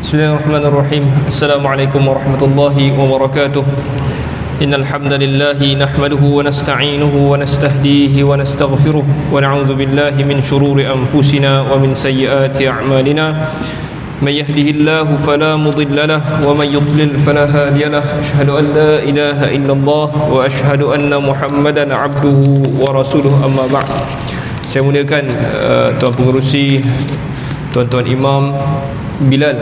Bismillahirrahmanirrahim. Assalamualaikum warahmatullahi wabarakatuh. Innal hamdalillah nahmaduhu wa nasta'inuhu wa nastahdihi wa nastaghfiruh wa na'udzu billahi min shururi anfusina wa min sayyiati a'malina. May yahdihillahu fala mudilla lahu wa may yudlil fala hadiya lahu. Asyhadu an la ilaha illallah wa asyhadu anna Muhammadan 'abduhu wa rasuluh. Amma ba'd. Saya muliakan tuan pengerusi, tuan-tuan imam, Bilal,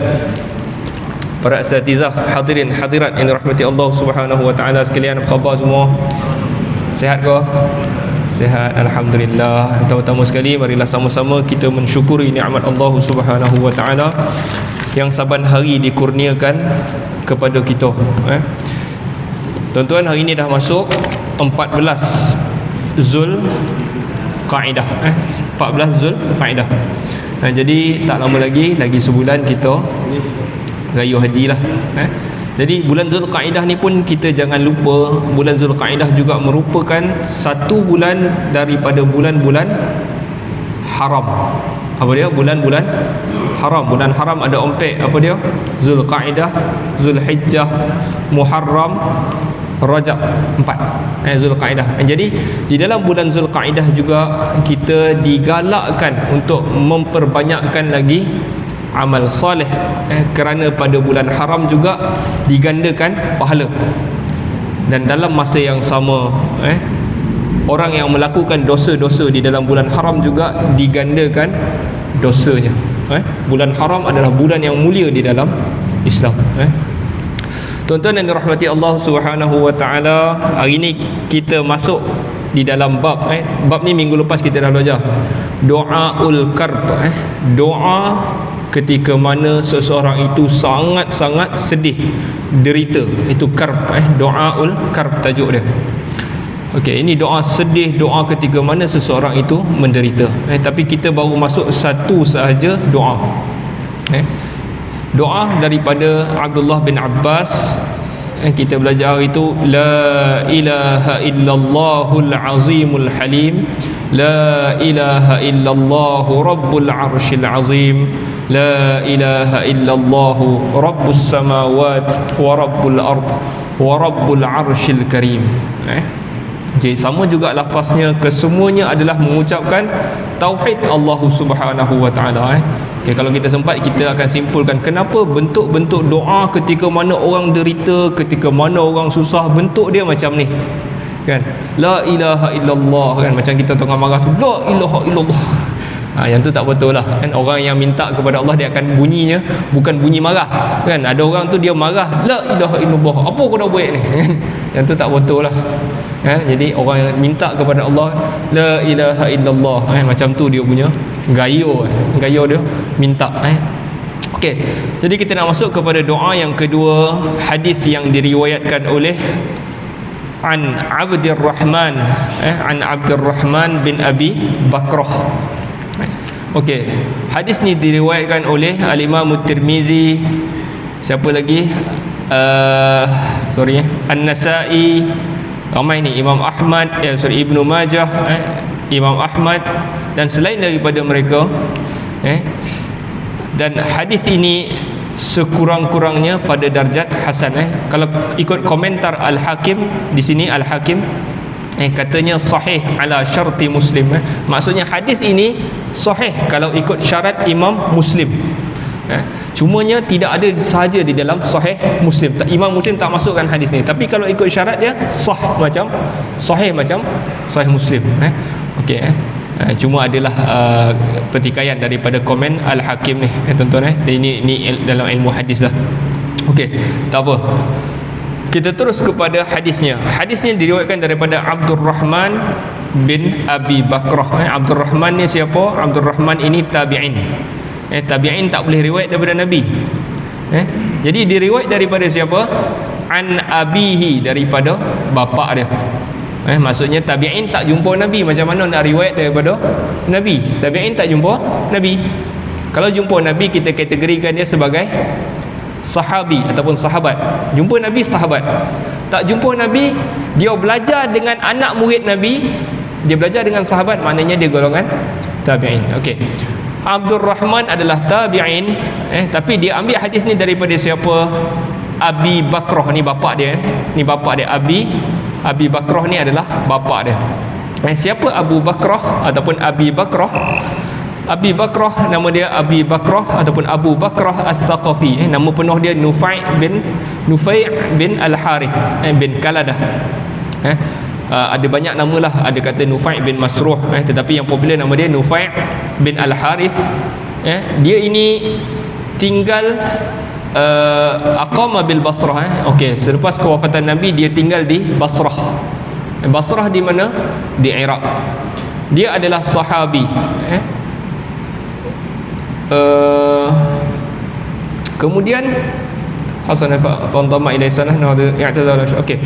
para asatizah, hadirin hadirat yang dirahmati Allah Subhanahu wa taala sekalian, apa khabar semua? Sihat ke? Sihat, alhamdulillah. Pertama-tama sekali marilah sama-sama kita mensyukuri nikmat Allah Subhanahu wa taala yang saban hari dikurniakan kepada kita. Tuan-tuan, hari ini dah masuk 14 Zulqa'dah. 14 Zulqa'dah. Jadi tak lama lagi sebulan kita raya haji lah. Jadi bulan Zulqa'dah ni pun kita jangan lupa, bulan Zulqa'dah juga merupakan satu bulan daripada bulan-bulan haram. Apa dia? Bulan-bulan haram. Bulan haram ada empat. Apa dia? Zulqa'dah, Zulhijjah, Muharram, Rajab. 4 Zulqa'dah. Jadi di dalam bulan Zulqa'dah juga kita digalakkan untuk memperbanyakkan lagi amal soleh, kerana pada bulan haram juga digandakan pahala. Dan dalam masa yang sama, orang yang melakukan dosa-dosa di dalam bulan haram juga digandakan dosanya. Bulan haram adalah bulan yang mulia di dalam Islam. Tuan-tuan yang dirahmati Allah Subhanahu wa taala, hari ini kita masuk di dalam bab bab ni minggu lepas kita dah belajar. Doaul karb, doa ketika mana seseorang itu sangat-sangat sedih, derita. Itu karb, doaul karb tajuk dia. Okey, ini doa sedih, doa ketika mana seseorang itu menderita. Tapi kita baru masuk satu sahaja doa. Doa daripada Abdullah bin Abbas, kita belajar itu, la ilaha illallahul azimul halim, la ilaha illallahu rabbul arshil azim, la ilaha illallahu rabbus samawat wa rabbul ard wa rabbul arshil karim. Jadi sama juga lafaznya, kesemuanya adalah mengucapkan tauhid Allah Subhanahu wa taala. Okay, kalau kita sempat kita akan simpulkan kenapa bentuk-bentuk doa ketika mana orang derita, ketika mana orang susah, bentuk dia macam ni. Kan? La ilaha illallah, kan, macam kita tengah marah tu, la ilaha illallah. Yang tu tak betul lah, kan? Orang yang minta kepada Allah dia akan bunyinya bukan bunyi marah, kan? Ada orang tu dia marah, la ilaha illallah, apa kau dah buat ni, kan? Yang tu tak betul lah. Jadi orang yang minta kepada Allah la ilaha illallah, macam tu dia punya gayo dia minta. Okey, jadi kita nak masuk kepada doa yang kedua, hadis yang diriwayatkan oleh an Abdurrahman bin Abi Bakrah. Okey, hadis ni diriwayatkan oleh Al-Imam Tirmizi, siapa lagi? An-Nasa'i, ramai ni, Imam Ahmad, Ibnu Majah, Imam Ahmad dan selain daripada mereka. Dan hadis ini sekurang-kurangnya pada darjat hasan. Kalau ikut komentar Al-Hakim di sini, Al-Hakim katanya sahih ala syarti Muslim. Maksudnya hadis ini sahih kalau ikut syarat Imam Muslim. Cumanya tidak ada sahaja di dalam sahih Muslim. Imam Muslim tak masukkan hadis ni, tapi kalau ikut syarat dia sahih macam sahih Muslim. Okey, cuma adalah pertikaian daripada komen Al-Hakim ni, tuan-tuan. Ini dalam ilmu hadis lah. Okey, tak apa. Kita terus kepada hadisnya. Hadisnya diriwayatkan daripada Abdurrahman bin Abi Bakrah. Abdurrahman ni siapa? Abdurrahman ini tabi'in. Tabi'in tak boleh riwayat daripada Nabi. Jadi diriwayat daripada siapa? An abihi, daripada bapa dia. Maksudnya tabi'in tak jumpa Nabi, macam mana nak riwayat daripada Nabi? Tabi'in tak jumpa Nabi. Kalau jumpa Nabi, kita kategorikan dia sebagai sahabi ataupun sahabat. Jumpa Nabi, sahabat. Tak jumpa Nabi, dia belajar dengan anak murid Nabi, dia belajar dengan sahabat, maknanya dia golongan tabi'in. Okey. Abdul Rahman adalah tabi'in, tapi dia ambil hadis ni daripada siapa? Abi Bakrah, ni bapak dia, ni bapak dia. Abi Bakrah ni adalah bapak dia. Siapa Abu Bakrah ataupun Abi Bakrah? Abi Bakrah, nama dia Abi Bakrah ataupun Abu Bakrah As-Saqafi. Nama penuh dia Nufai' bin Al-Harith bin Kaladah. Ada banyak nama lah, ada kata Nufai' bin Masruh, tetapi yang popular nama dia Nufai' bin Al-Harith. Dia ini tinggal aqama bil Basrah. Okey, selepas kewafatan Nabi dia tinggal di Basrah. Basrah di mana? Di Iraq. Dia adalah sahabi. Kemudian Hasan fantama ilai sanah okey.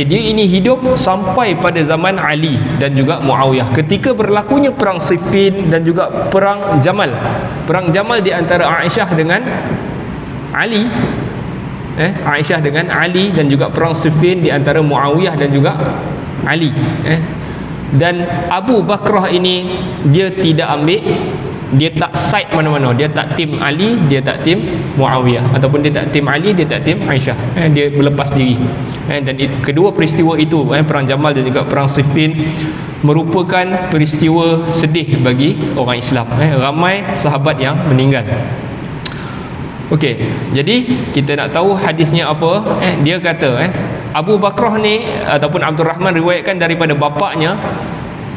Dia ini hidup sampai pada zaman Ali dan juga Muawiyah. Ketika berlakunya perang Siffin dan juga perang Jamal. Perang Jamal di antara Aisyah dengan Ali, Aisyah dengan Ali, dan juga perang Siffin di antara Muawiyah dan juga Ali. Dan Abu Bakrah ini dia tidak ambil, dia tak side mana-mana, dia tak tim Ali, dia tak tim Muawiyah, ataupun dia tak tim Ali, dia tak tim Aisyah. Dia berlepas diri. Dan kedua peristiwa itu, perang Jamal dan juga perang Siffin, merupakan peristiwa sedih bagi orang Islam. Ramai sahabat yang meninggal. Okey, jadi kita nak tahu hadisnya apa. Dia kata Abu Bakrah ni ataupun Abdul Rahman riwayatkan daripada bapaknya.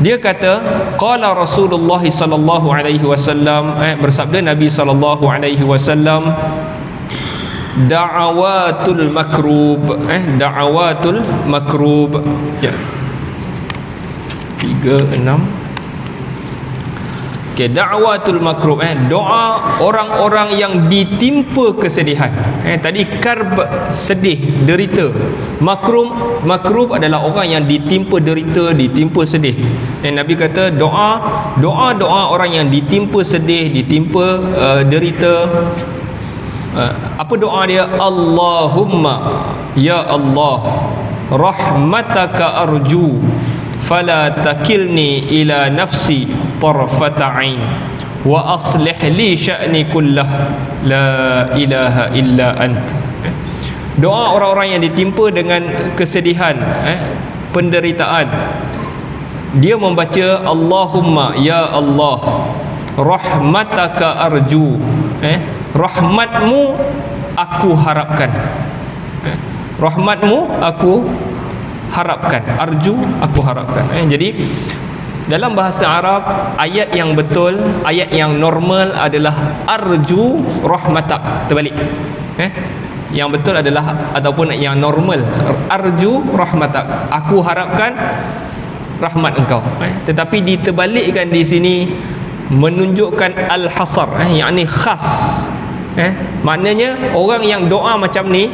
Dia kata qala Rasulullah sallallahu alaihi wasallam, bersabda Nabi sallallahu alaihi wasallam, da'awatul makrub, da'awatul makrub, ya, 36. Okay, da'watul makrub, doa orang-orang yang ditimpa kesedihan. Tadi karb, sedih, derita. Makrub adalah orang yang ditimpa derita, ditimpa sedih. Nabi kata doa orang yang ditimpa sedih, ditimpa derita. Apa doa dia? Allahumma, ya Allah, rahmataka arju, fala takilni ila nafsi tarfata ain, wa aslih li sya'ni kullah, la ilaha illa ant. Doa orang-orang yang ditimpa dengan kesedihan, penderitaan, dia membaca Allahumma, ya Allah, rahmataka arju, rahmatmu aku harapkan, rahmatmu aku harapkan, arju aku harapkan. Jadi dalam bahasa Arab, ayat yang betul, ayat yang normal adalah arju rahmatak. Terbalik. Yang betul adalah, ataupun yang normal, arju rahmatak, aku harapkan rahmat engkau. Tetapi diterbalikkan di sini menunjukkan al-hasar, yakni khas. Maknanya orang yang doa macam ni,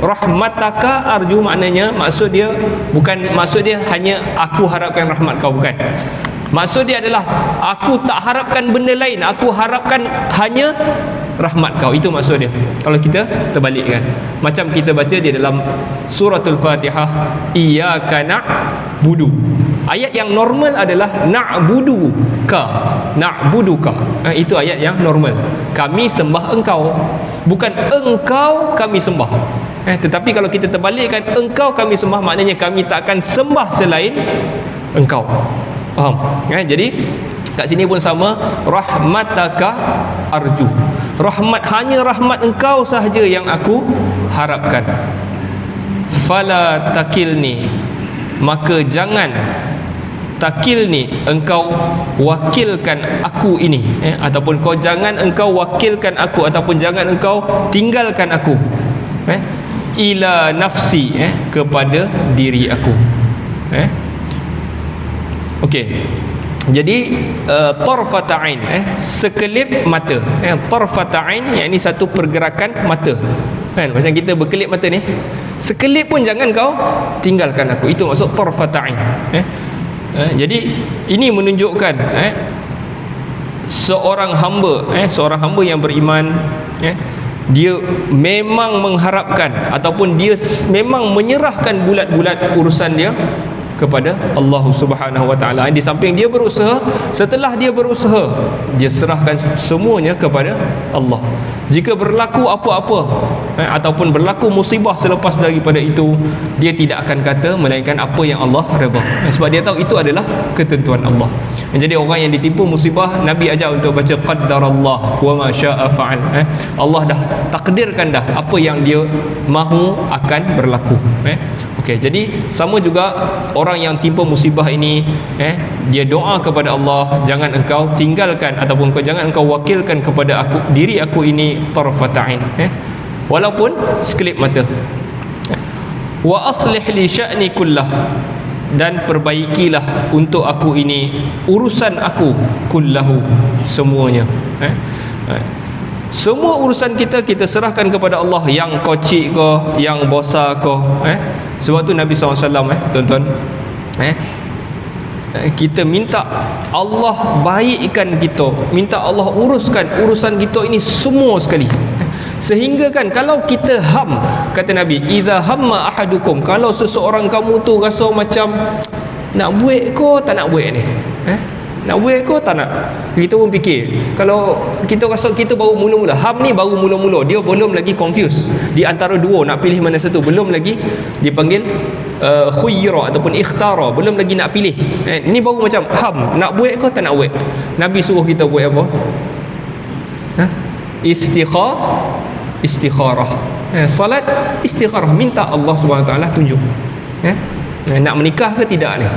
rahmataka arju, maknanya maksud dia hanya aku harapkan rahmat kau, bukan. Maksud dia adalah aku tak harapkan benda lain, aku harapkan hanya rahmat kau. Itu maksud dia. Kalau kita terbalikkan, macam kita baca di dalam suratul Fatihah, iyyaka na'budu. Ayat yang normal adalah na'buduka. Itu ayat yang normal. Kami sembah engkau, bukan engkau kami sembah. Tetapi kalau kita terbalikkan, engkau kami sembah, maknanya kami tak akan sembah selain engkau. Faham? Jadi kat sini pun sama, rahmataka arju, hanya rahmat engkau sahaja yang aku harapkan. Fala takilni, maka jangan takilni, engkau wakilkan aku ini, ataupun jangan engkau wakilkan aku, ataupun jangan engkau tinggalkan aku, ila nafsi, kepada diri aku. Okey. Jadi tarfata ain, sekelip mata. Tarfata ain, yakni satu pergerakan mata. Macam kita berkelip mata ni, sekelip pun jangan kau tinggalkan aku. Itu maksud tarfata ain. Jadi ini menunjukkan seorang hamba yang beriman, dia memang mengharapkan, ataupun dia memang menyerahkan bulat-bulat urusan dia kepada Allah Subhanahu Wa Taala. Di samping dia berusaha, setelah dia berusaha, dia serahkan semuanya kepada Allah. Jika berlaku apa-apa ataupun berlaku musibah selepas daripada itu, dia tidak akan kata melainkan apa yang Allah redha. Sebab dia tahu itu adalah ketentuan Allah. Jadi orang yang ditimpa musibah, Nabi ajar untuk baca qaddarallah wa ma syaa fa'al. Allah dah takdirkan dah apa yang dia mahu akan berlaku. Okey, jadi sama juga orang yang timpa musibah ini, dia doa kepada Allah, jangan engkau tinggalkan ataupun jangan engkau wakilkan kepada aku, diri aku ini tarfatain, walaupun sekelip mata. Wa aslih li sya'ni kullah, dan perbaikilah untuk aku ini urusan aku kullahu, semuanya. Semua urusan kita serahkan kepada Allah, yang kocik ke, yang besar ke. Sebab tu Nabi SAW, tuan-tuan, kita minta Allah baikkan kita, minta Allah uruskan urusan kita ini semua sekali. Sehingga kan kalau kita kata Nabi, idza hamma ahadukum, kalau seseorang kamu tu rasa macam nak buat ke tak nak buat ni, nak buat ke tak nak, kita pun fikir. Kalau kita rasa kita baru mula-mula, ni baru mula-mula, dia belum lagi confused di antara dua, nak pilih mana satu, belum lagi dipanggil khuyra ataupun ikhtara, belum lagi nak pilih. Ni baru macam nak buat ke tak nak buat. Nabi suruh kita buat apa? Istikharah. Salat istikharah, minta Allah SWT tunjuk. Nak menikah ke tidak ni?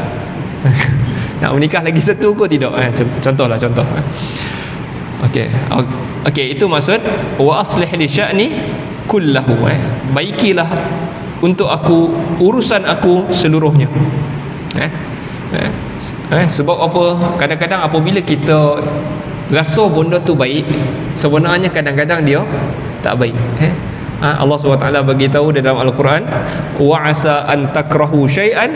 Nak menikah lagi satu ke tidak? Contoh. Okey, itu maksud wa aslih li sya'ni kullahu. Baikilah untuk aku urusan aku seluruhnya. Sebab apa? Kadang-kadang apabila kita rasa benda tu baik, sebenarnya kadang-kadang dia tak baik. Allah SWT bagi tahu dalam Al-Quran, wa asa an takrahu syai'an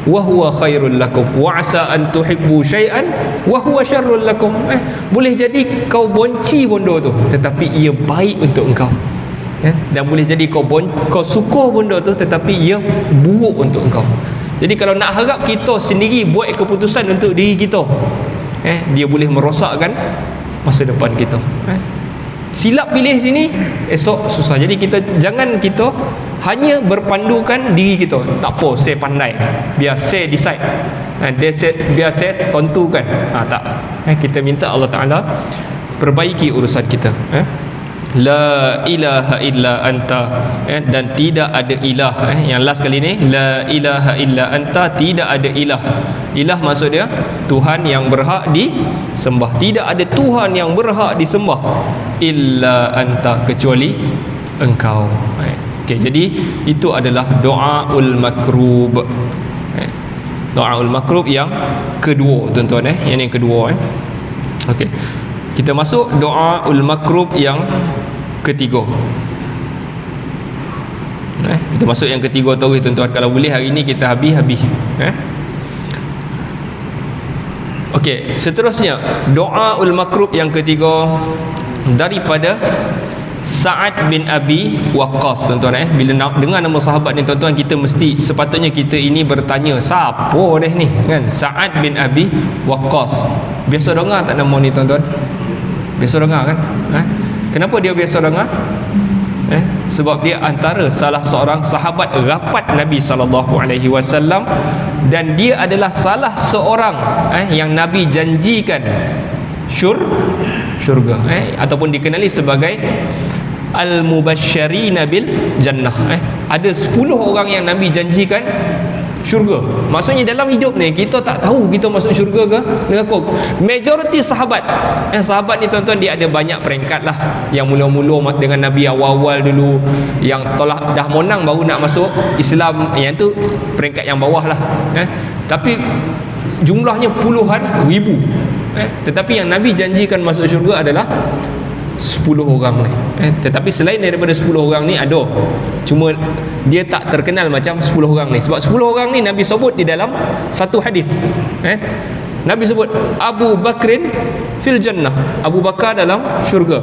wa huwa khairul lakum wa asa an tuhibbu syai'an wa huwa syarrul lakum. Boleh jadi kau benci benda tu tetapi ia baik untuk engkau, dan boleh jadi kau suka benda tu tetapi ia buruk untuk engkau. Jadi kalau nak harap kita sendiri buat keputusan untuk diri kita, dia boleh merosakkan masa depan kita. Silap pilih sini, esok susah. Jadi jangan kita hanya berpandukan diri kita. Tak apa, saya pandai, biar saya decide, biar saya tentukan. Tak. Kita minta Allah Ta'ala perbaiki urusan kita. La ilaha illa anta, dan tidak ada ilah. Yang last kali ni, la ilaha illa anta, tidak ada ilah. Ilah maksud dia Tuhan yang berhak disembah. Tidak ada Tuhan yang berhak disembah illa anta, kecuali engkau. Okey, jadi itu adalah doaul makrub. Doaul makrub yang kedua, tuan-tuan. Yang kedua. Okey, kita masuk doaul makrub yang ketiga. Kita masuk yang ketiga terus, tuan-tuan. Kalau boleh hari ni kita habis. Okey, seterusnya doaul makrub yang ketiga daripada Sa'ad bin Abi Waqqas, tuan-tuan. Bila dengar nama sahabat ni, tuan-tuan, kita mesti, sepatutnya kita ini bertanya, siapa dah ni, kan? Sa'ad bin Abi Waqqas. Biasa dengar tak nama ni, tuan-tuan? Biasa dengar kan? Kenapa dia biasa dengar? Sebab dia antara salah seorang sahabat rapat Nabi SAW, dan dia adalah salah seorang yang Nabi janjikan syurga, ataupun dikenali sebagai al-mubasysyirina bil jannah. Ada 10 orang yang Nabi janjikan syurga. Maksudnya dalam hidup ni kita tak tahu kita masuk syurga ke neraka. Majoriti sahabat, sahabat ni, tuan-tuan, dia ada banyak peringkat lah. Yang mula-mula dengan Nabi awal-awal dulu, yang dah menang baru nak masuk Islam, yang tu peringkat yang bawah lah. Tapi jumlahnya puluhan ribu. Tetapi yang Nabi janjikan masuk syurga adalah 10 orang ni. Tetapi selain daripada 10 orang ni ada, cuma dia tak terkenal macam 10 orang ni. Sebab 10 orang ni Nabi sebut di dalam satu hadis. Nabi sebut Abu Bakrin fil jannah, Abu Bakar dalam syurga.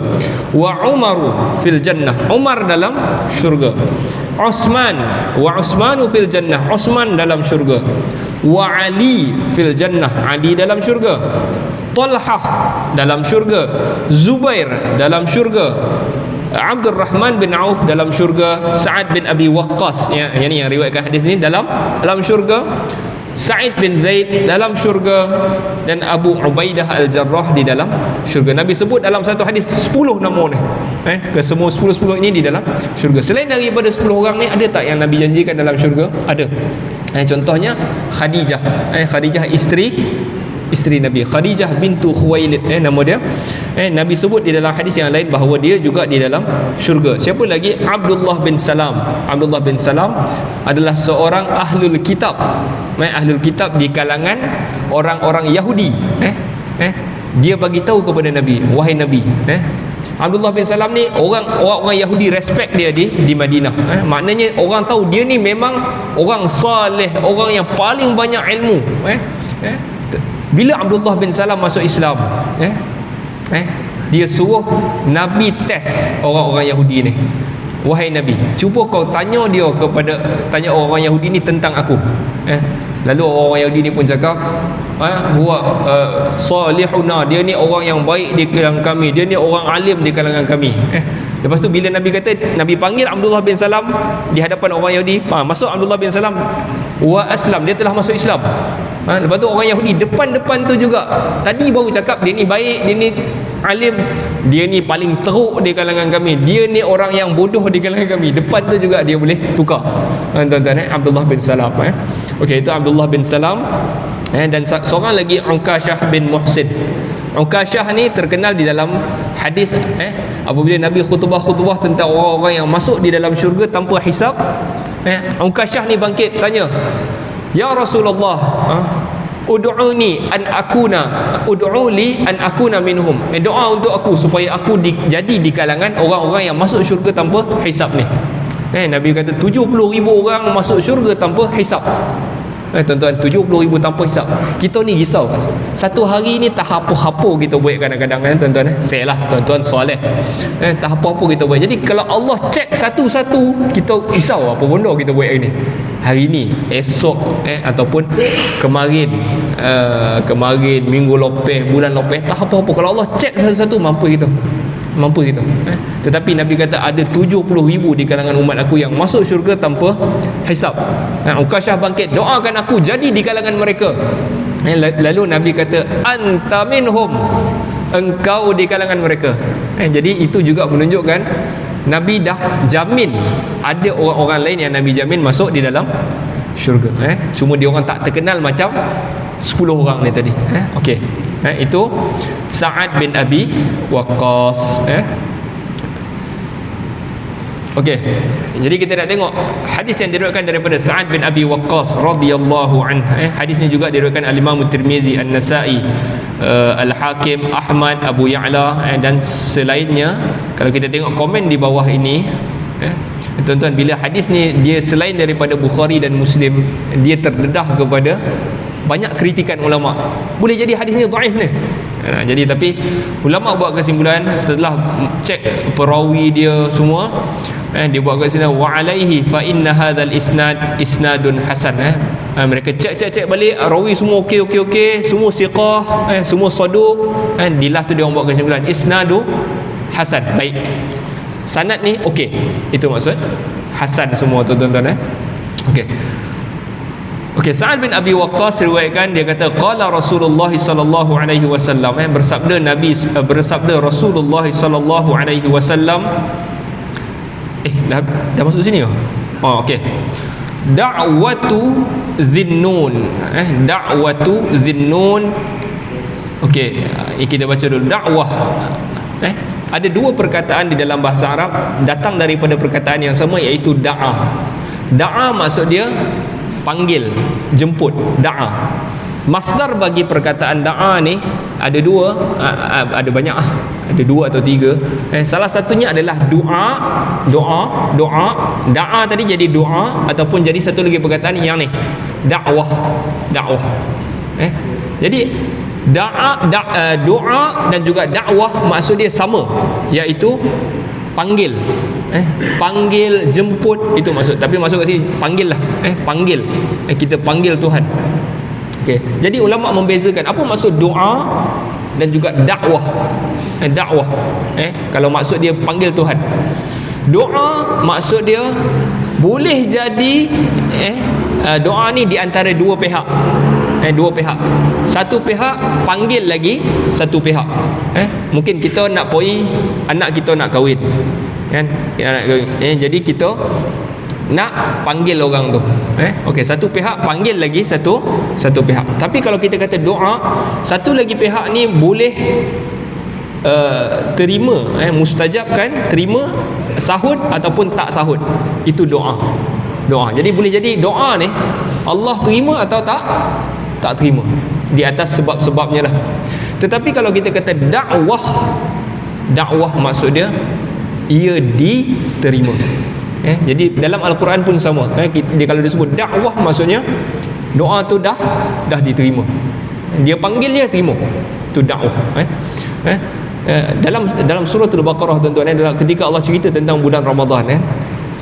Wa Umaru fil jannah, Umar dalam syurga. Utsmanu fil jannah, Utsman dalam syurga. wa Ali fil jannah, Ali dalam syurga, Talhah dalam syurga, Zubair dalam syurga, Abdul Rahman bin Auf dalam syurga, Sa'ad bin Abi Waqqas, ya, yang ni yang riwayatkan hadis ni dalam syurga, Sa'id bin Zaid dalam syurga, dan Abu Ubaidah Al-Jarrah di dalam syurga. Nabi sebut dalam satu hadis 10 nama ni. Ke semua 10 ini di dalam syurga. Selain daripada 10 orang ni, ada tak yang Nabi janjikan dalam syurga? Ada. Contohnya Khadijah. Khadijah isteri Nabi, Khadijah bintu Khuwailid, nama dia. Nabi sebut di dalam hadis yang lain bahawa dia juga di dalam syurga. Siapa lagi? Abdullah bin Salam. Abdullah bin Salam adalah seorang ahlul kitab. Ahlul kitab di kalangan orang-orang Yahudi. Dia bagi tahu kepada Nabi, wahai Nabi, Abdullah bin Salam ni orang Yahudi respect dia di Madinah. Maknanya orang tahu dia ni memang orang saleh, orang yang paling banyak ilmu. Bila Abdullah bin Salam masuk Islam, dia suruh Nabi test orang-orang Yahudi ni. Wahai Nabi, cuba kau tanya orang Yahudi ni tentang aku. Lalu orang Yahudi ni pun cakap, huwa salihuna, dia ni orang yang baik di kalangan kami, dia ni orang alim di kalangan kami. Lepas tu bila Nabi kata, Nabi panggil Abdullah bin Salam di hadapan orang Yahudi, masuk Abdullah bin Salam, wa aslam, dia telah masuk Islam. Lepas tu orang Yahudi depan-depan tu juga, tadi baru cakap dia ni baik, dia ni alim, dia ni paling teruk di kalangan kami, dia ni orang yang bodoh di kalangan kami. Depan tu juga dia boleh tukar. Tuan-tuan, Abdullah bin Salam. Okey, itu Abdullah bin Salam. Dan seorang lagi, Unkashah bin Muhsin. Unkashah ni terkenal di dalam hadis, apabila Nabi khutbah tentang orang-orang yang masuk di dalam syurga tanpa hisab, Unkashah ni bangkit tanya, ya Rasulullah, ud'uli an akuna minhum, doa untuk aku supaya aku jadi di kalangan orang-orang yang masuk syurga tanpa hisab ni. Nabi kata 70,000 orang masuk syurga tanpa hisab. Tuan-tuan, 70,000 tanpa hisap. Kita ni risau. Satu hari ni tak apa-apa kita buat kadang-kadang, tuan-tuan. Saya lah, tuan-tuan soleh. Tak apa-apa kita buat. Jadi kalau Allah cek satu-satu, kita risau apa benda kita buat hari ni. Hari ni, esok, ataupun kemarin, minggu lepas, bulan lepas, tak apa-apa. Kalau Allah cek satu-satu, mampu kita. Tetapi Nabi kata ada 70,000 di kalangan umat aku yang masuk syurga tanpa hisab. Unkashah bangkit, doakan aku jadi di kalangan mereka. Lalu Nabi kata, anta minhum, engkau di kalangan mereka. Jadi itu juga menunjukkan Nabi dah jamin ada orang-orang lain yang Nabi jamin masuk di dalam syurga. Cuma dia orang tak terkenal macam 10 orang ni tadi. Okey. Itu Sa'ad bin Abi Waqqas. Okey. Jadi kita nak tengok hadis yang diriwayatkan daripada Sa'ad bin Abi Waqqas radhiyallahu anhu. Hadis ni juga diriwayatkan Al-Imam Tirmizi, An-Nasa'i, Al-Hakim, Ahmad, Abu Ya'la dan selainnya. Kalau kita tengok komen di bawah ini, tuan-tuan, bila hadis ni dia selain daripada Bukhari dan Muslim, dia terdedah kepada banyak kritikan ulama. Boleh jadi hadis ni dhaif ni. Jadi tapi ulama buat kesimpulan setelah cek perawi dia semua, dia buat kesimpulan wa alaihi fa inna hadzal isnadun hasan. Mereka cek balik, rawi semua okey, semua siqah, semua saduq. Di last tu dia orang buat kesimpulan isnadu hasan, baik. Sanad ni okey. Itu maksud hasan semua tu, tuan-tuan. Okey, Sa'ad bin Abi Waqqas riwayatkan, dia kata qala Rasulullah sallallahu alaihi wasallam, bersabda Rasulullah sallallahu alaihi wasallam. Dah masuk sini ke? Okey. Da'watu Zinnun. Da'watu Zinnun. Okey, kita baca dulu dakwah. Ada dua perkataan di dalam bahasa Arab datang daripada perkataan yang sama, iaitu da'a. Da'a maksud dia panggil, jemput, da'a. Masdar bagi perkataan da'a ni ada dua, ada banyak, ada dua atau tiga. Salah satunya adalah doa. Da'a tadi jadi doa, ataupun jadi satu lagi perkataan yang ni, dakwah. Jadi doa dan juga dakwah maksud dia sama, iaitu panggil. Panggil, jemput, itu maksud. Tapi masuk kat sini panggil lah, panggil, kita panggil Tuhan. Okey, jadi ulama membezakan apa maksud doa dan juga dakwah. Dakwah, kalau maksud dia panggil Tuhan. Doa maksud dia boleh jadi doa ni di antara dua pihak. Dua pihak. Satu pihak panggil lagi satu pihak. Mungkin kita nak poi anak kita nak kahwin. Kan? Jadi kita nak panggil orang tu. Okey, satu pihak panggil lagi satu pihak. Tapi kalau kita kata doa, satu lagi pihak ni boleh terima, mustajab kan, terima sahut ataupun tak sahut. Itu doa. Jadi boleh jadi doa ni Allah terima atau tak terima, di atas sebab-sebabnya lah. Tetapi kalau kita kata dakwah maksud dia ia diterima. Jadi dalam Al-Quran pun sama. Dia kalau disebut dakwah maksudnya doa tu dah diterima. Dia panggil dia terima. Itu dakwah. Dalam surah Al-Baqarah tuan-tuan, adalah ketika Allah cerita tentang bulan Ramadan,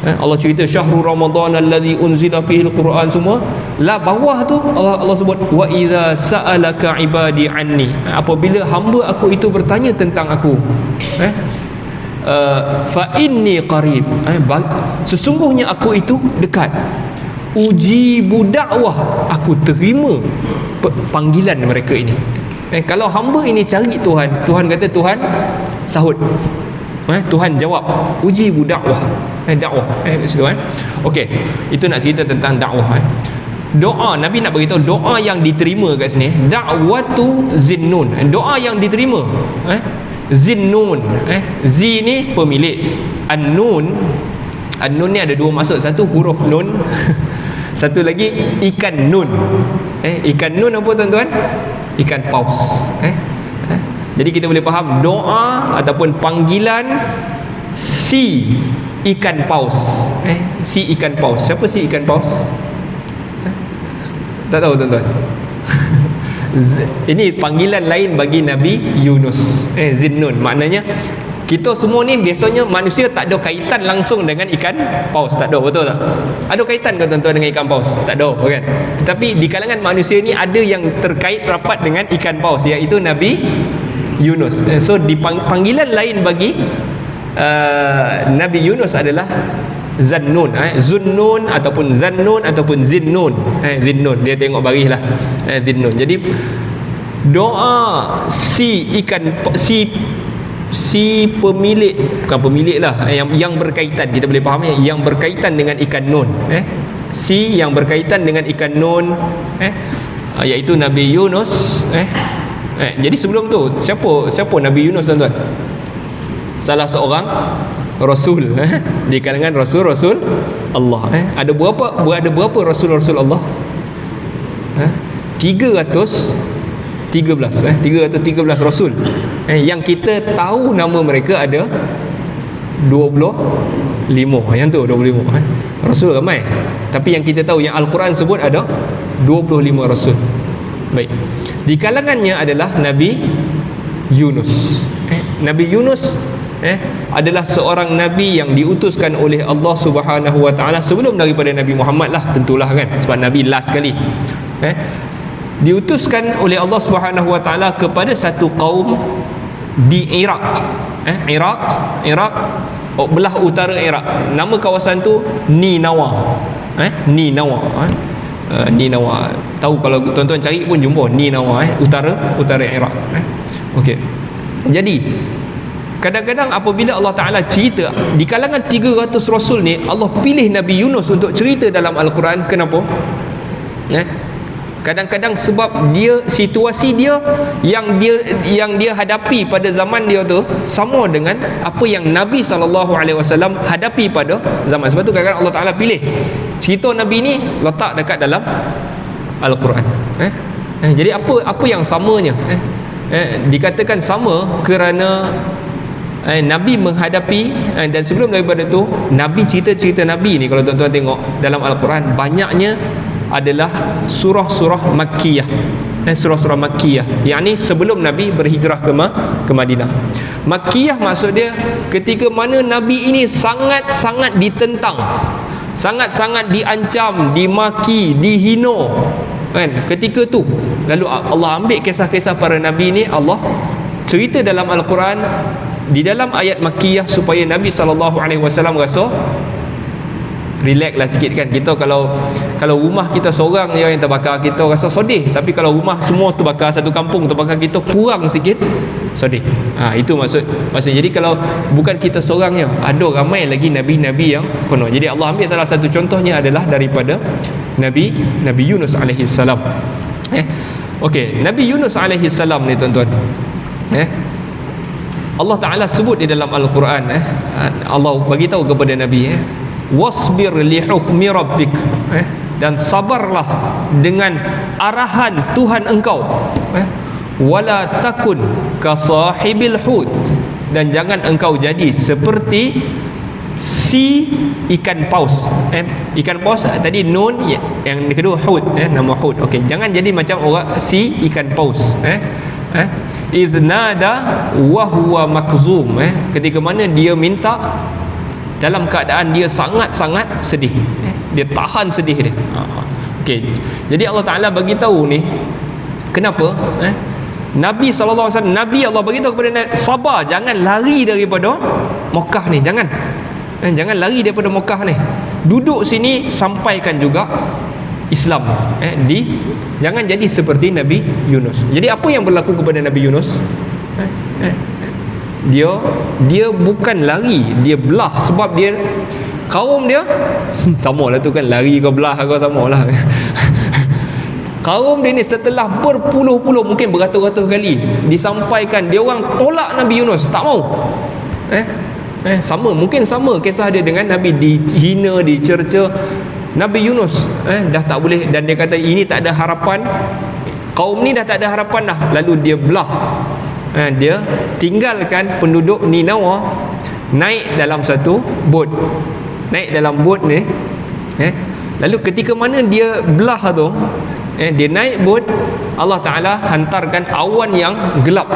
Allah cerita syahrul Ramadan allazi unzila fihi al-Quran, semua lah bawah tu Allah sebut wa idza sa'alaka ibadi anni, apabila hamba aku itu bertanya tentang aku, fa inni qarib, sesungguhnya aku itu dekat, ujibu dakwah, aku terima panggilan mereka ini. Kalau hamba ini cari Tuhan, Tuhan kata Tuhan sahut, Tuhan jawab, ujibu dakwah, dakwah, situ okey, itu nak cerita tentang dakwah. Doa, Nabi nak beritahu doa yang diterima kat sini, da'watu zinnun, doa yang diterima. Zinnun, zi ni pemilik, an-nun ni ada dua maksud, satu huruf nun satu lagi ikan nun. Ikan nun apa tuan-tuan? Ikan paus. Jadi kita boleh faham doa ataupun panggilan si ikan paus. Si ikan paus. Siapa si ikan paus? Tak tahu tuan-tuan. Ini panggilan lain bagi Nabi Yunus. Zinnun, maknanya kita semua ni biasanya manusia tak ada kaitan langsung dengan ikan paus, tak ada, betul tak? Ada kaitan ke tuan-tuan dengan ikan paus? Tak ada, kan? Tetapi di kalangan manusia ni ada yang terkait rapat dengan ikan paus, iaitu Nabi Yunus. So di panggilan lain bagi Nabi Yunus adalah Zannun, Zunnun ataupun Zannun ataupun Zinnun. Zinnun, dia tengok baris lah, Zinnun. Jadi doa si pemilik, bukan pemilik lah, yang berkaitan, kita boleh faham yang berkaitan dengan ikan nun, si yang berkaitan dengan ikan nun, iaitu Nabi Yunus. Jadi sebelum tu siapa Nabi Yunus tuan-tuan? Salah seorang rasul, di kalangan rasul Allah. Ada berapa rasul Allah? 313 rasul. Yang kita tahu nama mereka ada 25. Yang tu 25. Rasul ramai. Tapi yang kita tahu, yang Al-Quran sebut ada 25 rasul. Baik. Di kalangannya adalah Nabi Yunus. Nabi Yunus adalah seorang nabi yang diutuskan oleh Allah Subhanahu wa taala sebelum daripada Nabi Muhammad lah, tentulah kan, sebab nabi last sekali. Diutuskan oleh Allah Subhanahu wa taala kepada satu kaum di Iraq. Iraq, belah utara Iraq. Nama kawasan tu Ninawa. Ninawa. Tahu, kalau tuan-tuan cari pun jumpa Ninawa, utara Iraq. Okey. Jadi kadang-kadang apabila Allah Ta'ala cerita di kalangan 300 rasul ni, Allah pilih Nabi Yunus untuk cerita dalam Al-Quran. Kenapa? Kadang-kadang sebab dia, situasi dia yang dia hadapi pada zaman dia tu sama dengan apa yang Nabi SAW hadapi pada zaman. Sebab tu kadang-kadang Allah Ta'ala pilih cerita Nabi ni, letak dekat dalam Al-Quran. Jadi apa yang samanya? Dikatakan sama kerana Nabi menghadapi, dan sebelum daripada tu Nabi, cerita-cerita Nabi ni kalau tuan-tuan tengok dalam Al-Quran, banyaknya adalah surah-surah Makkiyah. surah-surah Makkiyah, yakni sebelum Nabi berhijrah ke Madinah. Makkiyah maksud dia ketika mana Nabi ini sangat-sangat ditentang, sangat-sangat diancam, dimaki, dihina, kan, ketika tu. Lalu Allah ambil kisah-kisah para Nabi ni, Allah cerita dalam Al-Quran di dalam ayat Makkiyah supaya Nabi SAW rasa relax lah sikit kan. Kita kalau rumah kita seorang yang terbakar, kita rasa sedih. Tapi kalau rumah semua terbakar, satu kampung terbakar, kita kurang sikit sedih. Itu maksudnya. Jadi kalau bukan kita seorangnya, ada ramai lagi Nabi-Nabi yang kono. Jadi Allah ambil salah satu contohnya adalah daripada Nabi Yunus alaihissalam. Okey, Nabi Yunus alaihissalam ni tuan-tuan, Allah Ta'ala sebut di dalam Al-Quran, Allah bagi tahu kepada Nabi, wasbir li hukmi rabbik, dan sabarlah dengan arahan Tuhan engkau, wala takun ka sahibil hut, dan jangan engkau jadi seperti si ikan paus. Ikan paus tadi nun, yang kedua hut, nama hut. Okey, jangan jadi macam orang si ikan paus, iznada wa huwa makzum, ketika mana dia minta dalam keadaan dia sangat-sangat sedih, dia tahan sedih dia. Okey, jadi Allah Ta'ala bagi tahu ni kenapa Nabi SAW, Nabi Allah bagi tahu kepada Nabi, sabar, jangan lari daripada Mekah ni, jangan lari daripada Mekah ni, duduk sini sampaikan juga Islam. Jangan jadi seperti Nabi Yunus. Jadi apa yang berlaku kepada Nabi Yunus? Dia bukan lari, dia belah. Sebab dia kaum dia sama lah tu kan, lari ke belah ke sama lah. Kaum dia ni setelah berpuluh-puluh, mungkin beratus-ratus kali disampaikan, dia orang tolak Nabi Yunus, tak mau. Mungkin sama kisah dia dengan Nabi, dihina, dicerca. Nabi Yunus dah tak boleh, dan dia kata ini tak ada harapan, kaum ni dah tak ada harapan dah. Lalu dia belah, dia tinggalkan penduduk Ninawa, naik dalam satu bot, ni, lalu ketika mana dia belah tu, dia naik bot, Allah Ta'ala hantarkan awan yang gelap,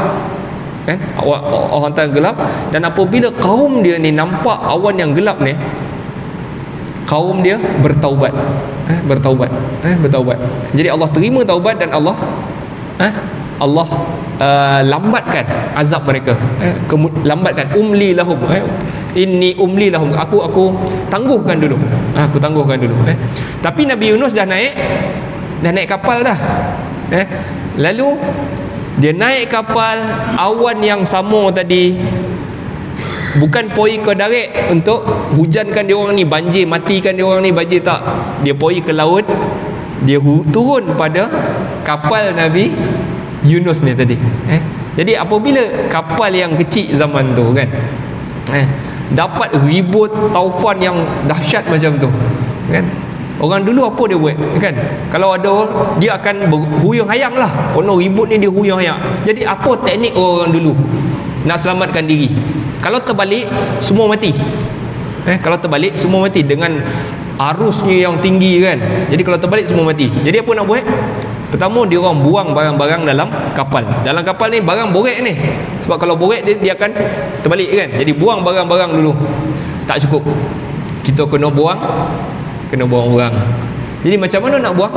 Allah hantar gelap. Dan apabila kaum dia ni nampak awan yang gelap ni, kaum dia bertaubat. Jadi Allah terima taubat, dan Allah lambatkan azab mereka, lambatkan, umli lahum, inni umli lahum, aku tangguhkan dulu, tapi Nabi Yunus dah naik kapal dah. Lalu dia naik kapal, awan yang sama tadi bukan poi ke darat untuk hujankan dia orang ni, banjir, matikan dia orang ni, banjir tak. Dia poi ke laut, dia turun pada kapal Nabi Yunus ni tadi. Jadi apabila kapal yang kecil zaman tu kan, dapat ribut taufan yang dahsyat macam tu kan, orang dulu apa dia buat kan? Kalau ada orang, dia akan berhuyung hayang lah, kono ribut ni dia huyung hayang. Jadi apa teknik orang dulu nak selamatkan diri? Kalau terbalik, semua mati. Kalau terbalik, semua mati dengan arusnya yang tinggi kan. Jadi kalau terbalik, semua mati. Jadi apa nak buat? Pertama, dia orang buang barang-barang dalam kapal. Dalam kapal ni barang borek ni, sebab kalau borek dia akan terbalik kan. Jadi buang barang-barang dulu. Tak cukup, kita kena buang orang. Jadi macam mana nak buang?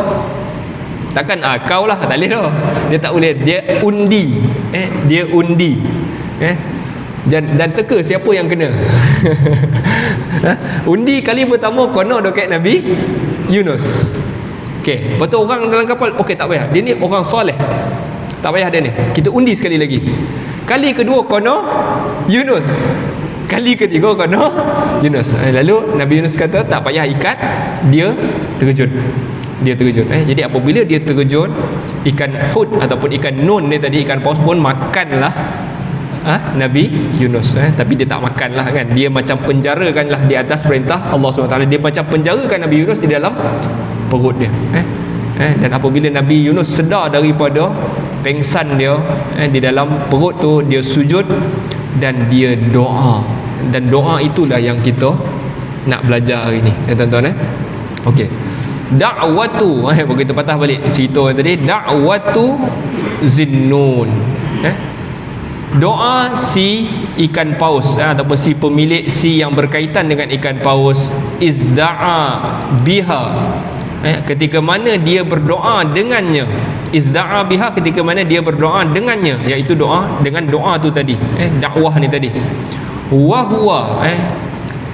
Takkan kau lah, tak boleh dah. Dia tak boleh. Dia undi. Dia undi. Dan teka siapa yang kena. Undi kali pertama kena dekat Nabi Yunus. Okey, lepas tu orang dalam kapal, okey tak payah, dia ni orang soleh, tak payah dia ni, kita undi sekali lagi. Kali kedua kena Yunus, kali ketiga kena Yunus. Lalu Nabi Yunus kata tak payah ikat, dia terjun. Jadi apabila dia terjun, ikan hud ataupun ikan nun ni tadi, ikan paus pun makanlah Nabi Yunus. Tapi dia tak makanlah kan, dia macam penjarakanlah di atas perintah Allah SWT. Dia macam penjarakan Nabi Yunus di dalam perut dia. Dan apabila Nabi Yunus sedar daripada pengsan dia di dalam perut tu, dia sujud dan dia doa. Dan doa itulah yang kita nak belajar hari ni, tuan-tuan. Okey. da'watu, begitu patah balik cerita tadi, da'watu Zinnun, doa si ikan paus, ataupun si pemilik si yang berkaitan dengan ikan paus, izda'a biha, ketika mana dia berdoa dengannya, izda'a biha, ketika mana dia berdoa dengannya, iaitu doa dengan doa tu tadi, dakwah ni tadi, wa huwa,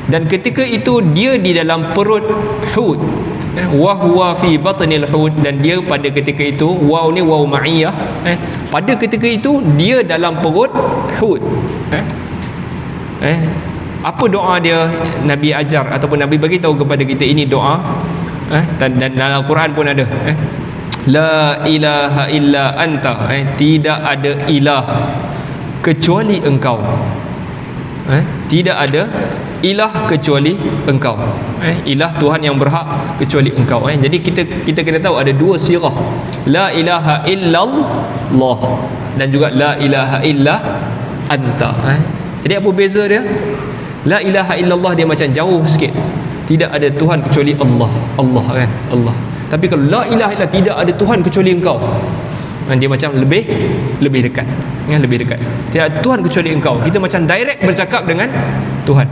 dan ketika itu dia di dalam perut hud, wa huwa fi batnil hud, dan dia pada ketika itu, waw ni waw ma'iyah, pada ketika itu dia dalam perut hud. Apa doa dia Nabi ajar ataupun Nabi bagi tahu kepada kita, ini doa, dan dalam Al-Quran pun ada, la ilaha illa anta, tidak ada ilah kecuali engkau, tidak ada ilah kecuali engkau, ilah Tuhan yang berhak kecuali engkau. Jadi kita kena tahu ada dua sirah, la ilaha illallah dan juga la ilaha illa anta. Jadi apa beza dia? La ilaha illallah dia macam jauh sikit, tidak ada Tuhan kecuali Allah, Allah kan, Allah. Tapi kalau la ilaha illallah, tidak ada Tuhan kecuali engkau, dia macam lebih dekat, lebih dekat. Tidak Tuhan kecuali engkau, kita macam direct bercakap dengan Tuhan.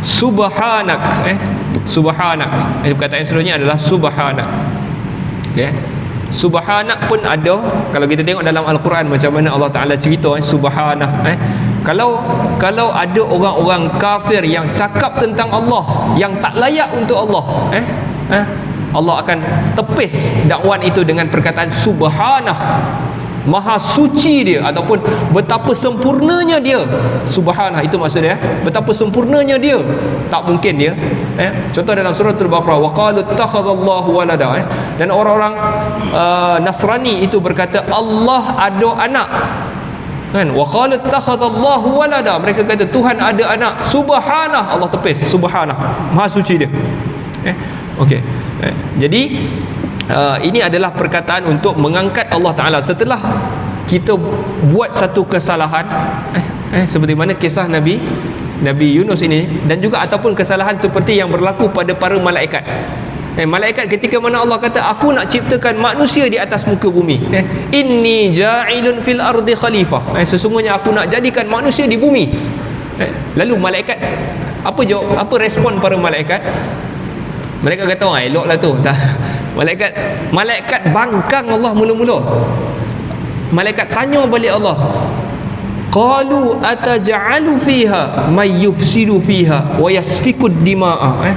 Subhanak, subhanak, perkataan seterusnya adalah subhanak. Subhanak pun ada, kalau kita tengok dalam Al-Quran macam mana Allah Ta'ala cerita subhanak. Kalau ada orang-orang kafir yang cakap tentang Allah yang tak layak untuk Allah, Allah akan tepis dakwan itu dengan perkataan subhanah, maha suci dia, ataupun betapa sempurnanya dia. Subhanah itu maksudnya betapa sempurnanya dia, tak mungkin dia. Contoh dalam surah Al-Baqarah, wa qalu ittakhadallahu walada, dan orang-orang Nasrani itu berkata Allah ada anak, kan, wa qalu ittakhadallahu walada, mereka kata Tuhan ada anak. Subhanah, Allah tepis, subhanah, maha suci dia. Okey. Jadi ini adalah perkataan untuk mengangkat Allah Ta'ala setelah kita buat satu kesalahan, seperti mana kisah Nabi Yunus ini, dan juga ataupun kesalahan seperti yang berlaku pada para malaikat. Malaikat ketika mana Allah kata aku nak ciptakan manusia di atas muka bumi, inni ja'ilun fil ardi khalifah, sesungguhnya aku nak jadikan manusia di bumi. Lalu malaikat apa jawab, apa respon para malaikat? Mereka kata eloklah tu. Malaikat bangkang Allah mula-mula. Malaikat tanya balik Allah, qalu ataj'alu fiha may yufsidu fiha wa yasfiku dima'a.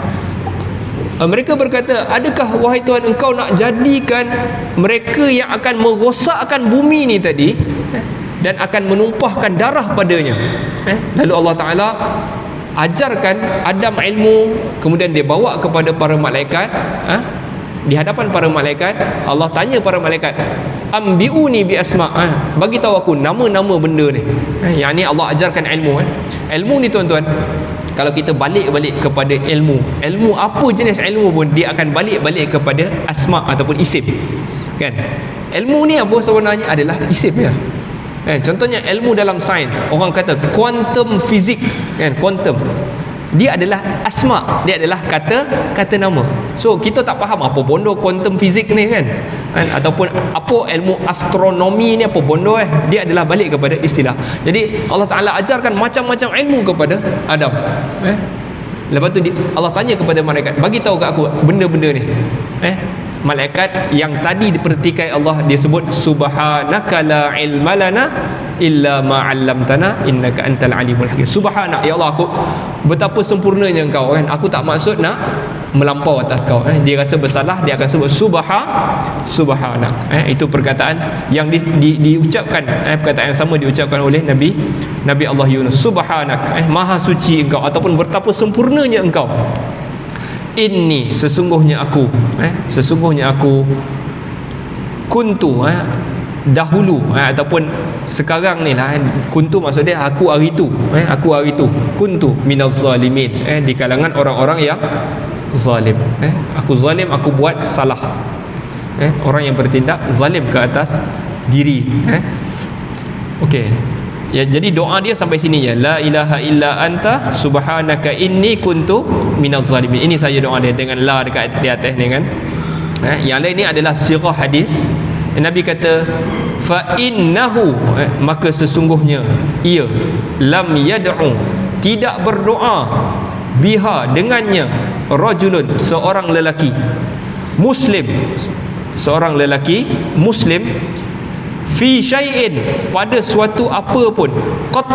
Mereka berkata, adakah wahai Tuhan engkau nak jadikan mereka yang akan merosakkan bumi ni tadi, dan akan menumpahkan darah padanya? Lalu Allah Ta'ala ajarkan Adam ilmu, kemudian dia bawa kepada para malaikat. Di hadapan para malaikat, Allah tanya para malaikat, ambiuni bi asma, bagi tahu aku nama-nama benda ni. Yang ni Allah ajarkan ilmu. Ilmu ni tuan-tuan, kalau kita balik kepada ilmu apa jenis ilmu pun, dia akan balik kepada asma ataupun isim, kan? Ilmu ni apa sebenarnya adalah isim dia. Contohnya ilmu dalam sains, orang kata quantum physics, kan, quantum, dia adalah asma, dia adalah kata nama. So kita tak faham apa bondo quantum physics ni, kan, ataupun apa ilmu astronomi ni apa bondo, dia adalah balik kepada istilah. Jadi Allah Ta'ala ajarkan macam-macam ilmu kepada Adam. Lepas tu Allah tanya kepada malaikat, bagi tahu kat aku benda-benda ni. Malaikat yang tadi dipertikai Allah, dia sebut subhanaka la ilma lana illa ma 'allamtana innaka antal alimul hakim. Subhanak, ya Allah, aku betapa sempurnanya engkau, kan, aku tak maksud nak melampau atas kau. Dia rasa bersalah, dia akan sebut subhanak. Itu perkataan yang diucapkan, perkataan yang sama diucapkan oleh Nabi Allah Yunus. Subhanak, maha suci engkau, ataupun betapa sempurnanya engkau. Inni, sesungguhnya aku kuntu, dahulu, ataupun sekarang ni lah, kuntu maksudnya aku hari tu, kuntu minaz zalimin, di kalangan orang-orang yang zalim. Aku zalim, aku buat salah, orang yang bertindak zalim ke atas diri. Okey, Ya, jadi doa dia sampai sini ya. La ilaha illa anta subhanaka inni kuntu minaz zalimin. Ini saja doa dia dengan la dekat di atas ni kan. Yang lain ni adalah sirah hadis. Nabi kata fa innahu, maka sesungguhnya ia lam yad'u, tidak berdoa biha dengannya, rajulun, seorang lelaki muslim, seorang lelaki muslim, fi syai'in, pada suatu apa pun, qat,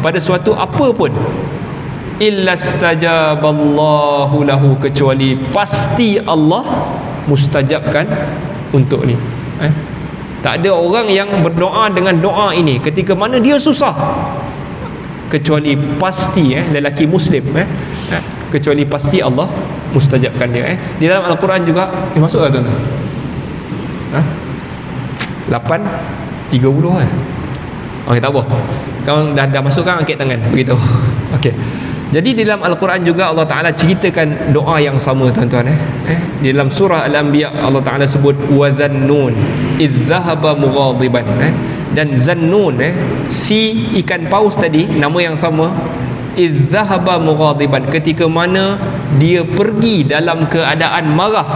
pada suatu apa pun, illa stajaballahu lahu, kecuali pasti Allah mustajabkan untuk ni. Tak ada orang yang berdoa dengan doa ini ketika mana dia susah, kecuali pasti lelaki muslim kecuali pasti Allah mustajabkan dia. Di dalam Al-Quran juga masuk tak tuan? 8:30 kan? Okey, tak apa. Kalau dah masuk kan angkat tangan begitu. Okey. Jadi di dalam Al-Quran juga Allah Ta'ala ceritakan doa yang sama tuan-tuan. Di dalam surah Al-Anbiya Allah Ta'ala sebut wa dhannun idh dhahaba mughadiban. Dan Zannun, si ikan paus tadi, nama yang sama, idh dhahaba mughadiban, ketika mana dia pergi dalam keadaan marah.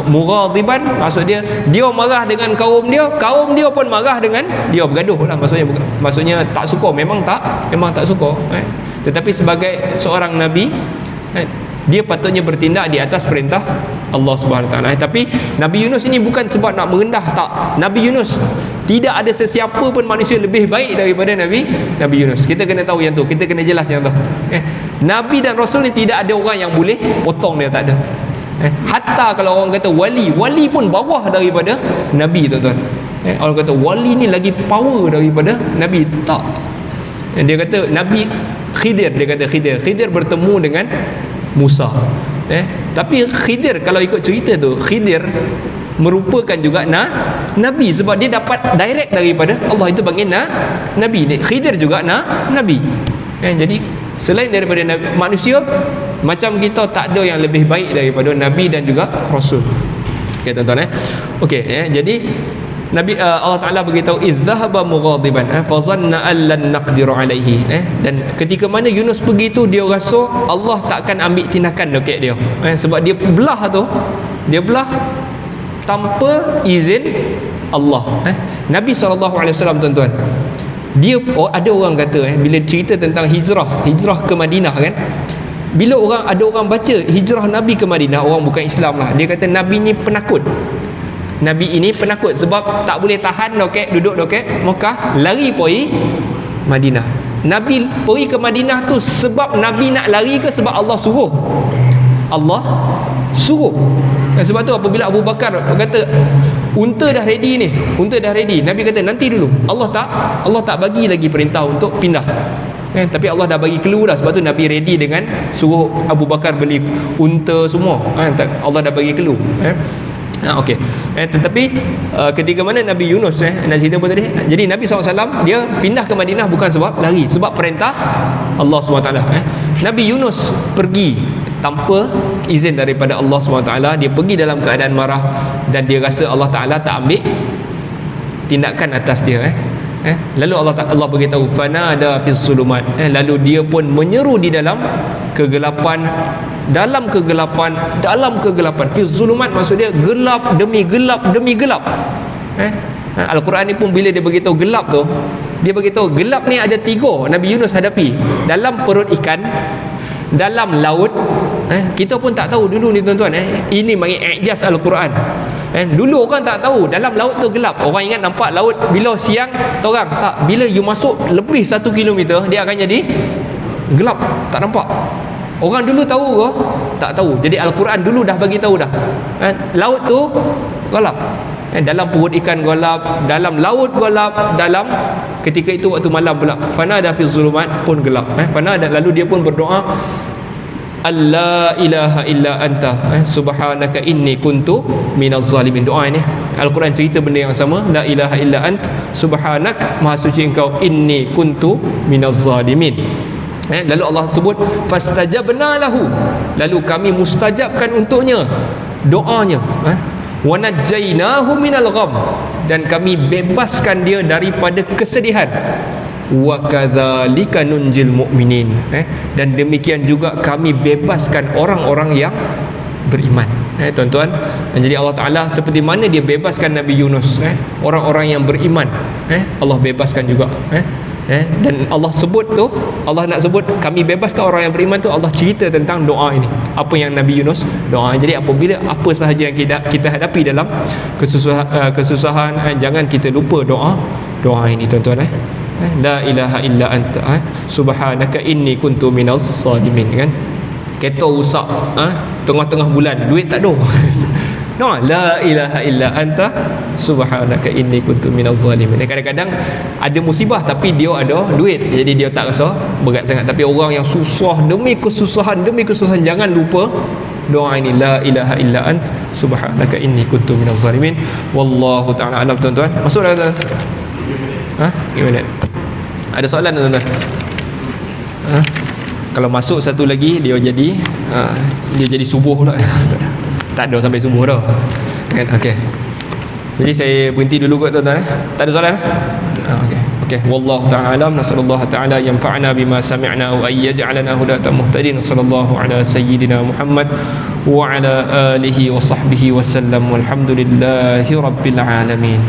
Mughadiban maksud dia marah dengan kaum dia pun marah dengan dia, bergaduh lah maksudnya tak suka, memang tak suka. Tetapi sebagai seorang nabi, dia patutnya bertindak di atas perintah Allah Subhanahu Wa Taala. Tapi Nabi Yunus ini bukan sebab nak merendah, tak. Nabi Yunus, tidak ada sesiapa pun manusia lebih baik daripada Nabi Yunus. Kita kena tahu yang tu, kita kena jelas yang tu. Nabi dan Rasul ni tidak ada orang yang boleh potong dia, tak ada. Hatta kalau orang kata wali pun bawah daripada Nabi, tuan-tuan. Orang kata wali ni lagi power daripada Nabi, tak. Dia kata Nabi Khidir, dia kata Khidir bertemu dengan Musa. Tapi Khidir, kalau ikut cerita tu, Khidir merupakan juga Nabi, sebab dia dapat direct daripada Allah, itu panggil Nabi. Khidir juga Nabi. Jadi selain daripada Nabi, manusia macam kita tak ada yang lebih baik daripada Nabi dan juga Rasul. Okey tuan-tuan. Okey, jadi Nabi Allah Ta'ala beritahu izzahaba mughadiban fa zanna allan naqdiru alaihi. Dan ketika mana Yunus pergi tu, dia rasa Allah takkan ambil tindakan dekat dia. Sebab dia belah tanpa izin Allah. Nabi SAW, tuan-tuan, dia ada orang kata bila cerita tentang hijrah ke Madinah kan, bila ada orang baca hijrah Nabi ke Madinah, orang bukan Islam lah, dia kata Nabi ni penakut. Nabi ini penakut sebab tak boleh tahan duduk Mekah, lari pergi Madinah. Nabi pergi ke Madinah tu sebab Nabi nak lari ke sebab Allah suruh? Allah suruh. Sebab tu apabila Abu Bakar kata unta dah ready, Nabi kata nanti dulu, Allah tak bagi lagi perintah untuk pindah. Tapi Allah dah bagi clue dah. Sebab tu Nabi ready dengan suruh Abu Bakar beli unta semua. Allah dah bagi clue. Okey. Tetapi ketika mana Nabi Yunus nak cerita apa tadi? Jadi Nabi SAW dia pindah ke Madinah bukan sebab lari, sebab perintah Allah SWT. Nabi Yunus pergi tanpa izin daripada Allah SWT. Dia pergi dalam keadaan marah dan dia rasa Allah Ta'ala tak ambil tindakan atas dia. Lalu Allah beritahu fanada fis sulumat, lalu dia pun menyeru di dalam kegelapan, fis sulumat maksud dia gelap demi gelap. Al-Quran ni pun bila dia beritahu gelap tu, dia beritahu gelap ni ada 3 Nabi Yunus hadapi. Dalam perut ikan, dalam laut. Kita pun tak tahu dulu ni tuan-tuan. Ini bagi ijaz Al-Quran. Dulu orang tak tahu dalam laut tu gelap. Orang ingat nampak laut bila siang, orang tak, bila you masuk lebih 1 kilometer dia akan jadi gelap, tak nampak. Orang dulu tahu ke? Tak tahu. Jadi Al-Quran dulu dah bagi tahu dah. Laut tu gelap. Dalam perut ikan gelap, dalam laut gelap, dalam ketika itu waktu malam pula. Fanada fi zulumat pun gelap. Fanada, lalu dia pun berdoa, alla ilaha illa anta subhanaka inni kuntu minaz zalimin. Doa ini Al-Quran cerita benda yang sama. La ilaha illa ant subhanak, maha suci engkau, inni kuntu minaz zalimin. Lalu Allah sebut fastajabna lahu, lalu kami mustajabkan untuknya doanya. Wa najjaynahu minal gham, dan kami bebaskan dia daripada kesedihan. wa kadzalika nunjil mu'minin, dan demikian juga kami bebaskan orang-orang yang beriman. Tuan-tuan, jadi Allah Ta'ala seperti mana dia bebaskan Nabi Yunus, orang-orang yang beriman, Allah bebaskan juga. Dan Allah sebut tu, Allah nak sebut kami bebaskan orang yang beriman tu, Allah cerita tentang doa ini, apa yang Nabi Yunus doa. Jadi apabila apa sahaja yang kita hadapi dalam kesusahan, jangan kita lupa doa ini, tuan-tuan. La ilaha illa anta subhanaka inni kuntu minaz zalimin, kan? Kereta rusak tengah-tengah bulan, duit tak ada. No, la ilaha illa anta subhanaka inni kuntu minaz zalimin. Kadang-kadang ada musibah tapi dia ada duit, jadi dia tak rasa berat sangat. Tapi orang yang susah demi kesusahan jangan lupa doa ini, la ilaha illa anta subhanaka inni kuntu minaz zalimin. Wallahu ta'ala alam, tuan-tuan. Masuk dah, tuan-tuan. Gimana? Ada soalan, tuan-tuan? Kalau masuk satu lagi dia jadi subuh pula. Tak ada sampai subuh dah, kan? Okey, jadi saya berhenti dulu kot, tuan-tuan. Tak ada soalan? Okey. Wallahu ta'ala alam. Nasallallahu ta'ala yanfa'na bima sami'na wa ayyaj'alana hudatan muhtadin. Sallallahu ala sayyidina Muhammad wa ala alihi wa sahbihi wa sallam. Walhamdulillahi rabbil alamin.